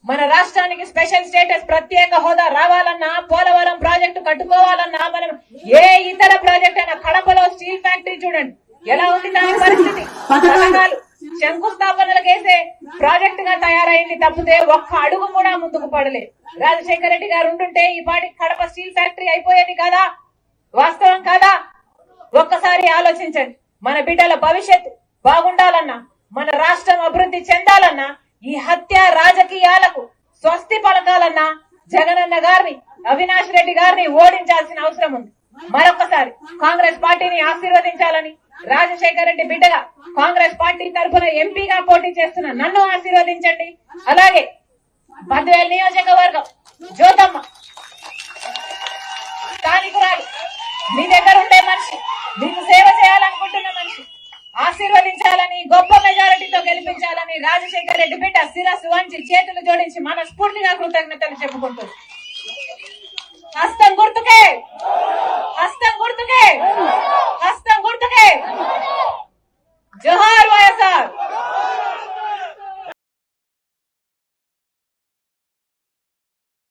మన రాష్ట్రానికి special status ప్రత్యేక హోదా రావాలన్నా, పోలవరం ప్రాజెక్టు కట్టుకోవాలన్నా, మనం ఏ ఇతర ప్రాజెక్ట్ అయినా, కడపలో స్టీల్ ఫ్యాక్టరీ చూడండి ఎలా ఉంది దాని పరిస్థితి. పథకాలు శంకుస్థాపనలకు వేసే ప్రాజెక్ట్ గా తయారైంది తప్పితే ఒక్క అడుగు కూడా ముందుకు పడలేదు. రాజశేఖర రెడ్డి గారు ఉంటుంటే ఈ పాటి కడప స్టీల్ ఫ్యాక్టరీ అయిపోయేది కదా? వాస్తవం కాదా? ఒక్కసారి ఆలోచించండి. మన బిడ్డల భవిష్యత్తు బాగుండాలన్నా, మన రాష్ట్రం అభివృద్ధి చెందాలన్నా, ఈ హత్య రాజకీయాలకు స్వస్తి పలకాలన్నా జగనన్న గారిని, అవినాష్ రెడ్డి గారిని ఓడించాల్సిన అవసరం ఉంది. మరొకసారి కాంగ్రెస్ పార్టీని ఆశీర్వదించాలని, రాజశేఖర రెడ్డి బిడ్డగా కాంగ్రెస్ పార్టీ తరఫున ఎంపీగా పోటీ చేస్తున్న నన్ను ఆశీర్వదించండి. అలాగే బద్వేల్ నియోజకవర్గం జ్యోతమ్మ స్థానికురాలు, మీ దగ్గర ఉండే మనిషి, మీకు సేవ చేయాలనుకుంటున్న మనిషి, ఆశీర్వదించాలని, గొప్ప మెజారిటీతో గెలిపించాలని రాజశేఖర రెడ్డి బిడ్డ శిరస్సు వంచి చేతులు జోడించి మనస్ఫూర్తిగా కృతజ్ఞతలు చెప్పుకుంటుంది. హస్తం గుర్తుకే, హస్తం గుర్తుకే.